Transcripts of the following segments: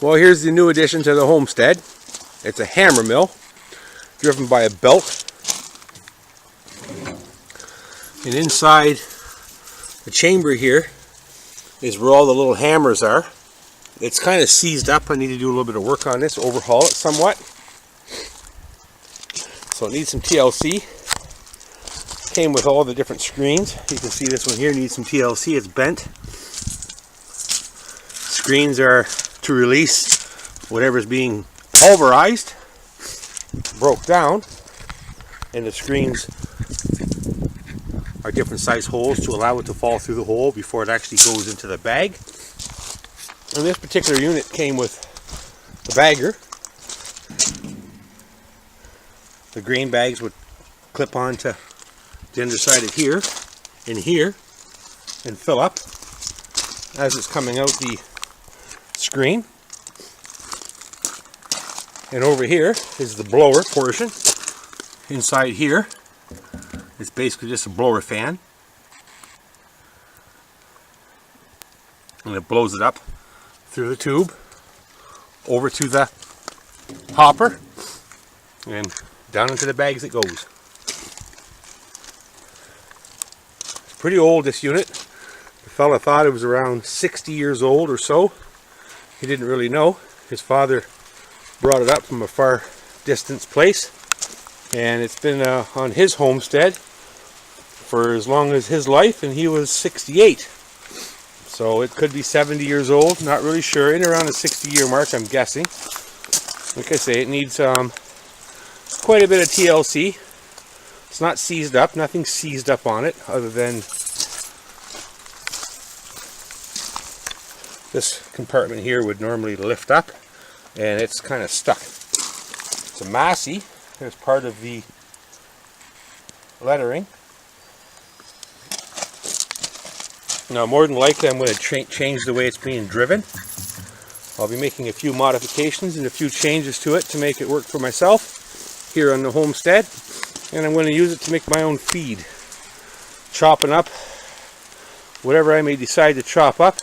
Well, here's the new addition to the Homestead. It's a hammer mill driven by a belt. And inside the chamber here is where all the little hammers are. It's kind of seized up. I need to do a little bit of work on this, overhaul it somewhat. So it needs some TLC. Came with all the different screens. You can see this one here needs some TLC. It's bent. Screens are to release whatever's being pulverized, broke down, and the screens are different size holes to allow it to fall through the hole before it actually goes into the bag. And this particular unit came with the bagger. The grain bags would clip onto the underside of here and here and fill up as it's coming out the screen. And over here is the blower portion. Inside here is basically just a blower fan, and it blows it up through the tube over to the hopper and down into the bags it goes. It's pretty old, this unit. The fella thought it was around 60 years old or so. He didn't really know. His father brought it up from a far distance place, and it's been on his homestead for as long as his life, and he was 68. So it could be 70 years old, not really sure, in around the 60-year mark, I'm guessing. Like I say, it needs quite a bit of TLC. It's not seized up, nothing seized up on it other than this compartment here would normally lift up, and it's kind of stuck. It's a Massey as part of the lettering. Now, more than likely, I'm going to change the way it's being driven. I'll be making a few modifications and a few changes to it to make it work for myself here on the Homestead, and I'm going to use it to make my own feed. Chopping up whatever I may decide to chop up,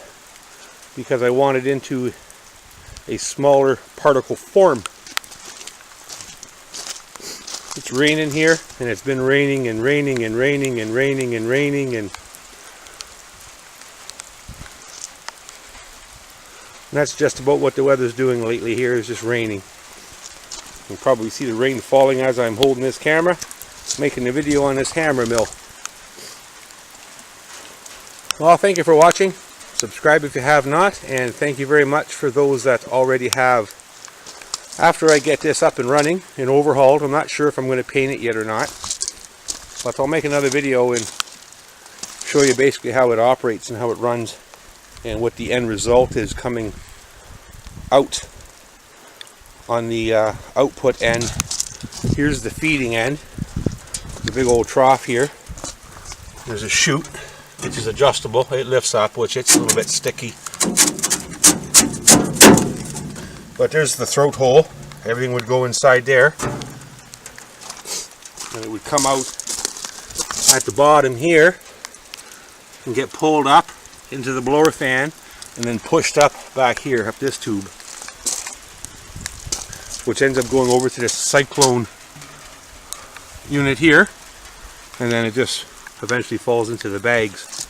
because I want it into a smaller particle form. It's raining here, and it's been raining and raining and raining and raining and raining, and that's just about what the weather's doing lately here, is just raining. You can probably see the rain falling as I'm holding this camera, making a video on this hammer mill. Well, thank you for watching. Subscribe if you have not, and thank you very much for those that already have. After I get this up and running and overhauled, I'm not sure if I'm going to paint it yet or not, but I'll make another video and show you basically how it operates and how it runs and what the end result is coming out on the output end. Here's the feeding end, the big old trough here. There's a chute which is adjustable. It lifts up, which it's a little bit sticky. But there's the throat hole. Everything would go inside there, and it would come out at the bottom here and get pulled up into the blower fan and then pushed up back here, up this tube, which ends up going over to this cyclone unit here, and then it just eventually falls into the bags.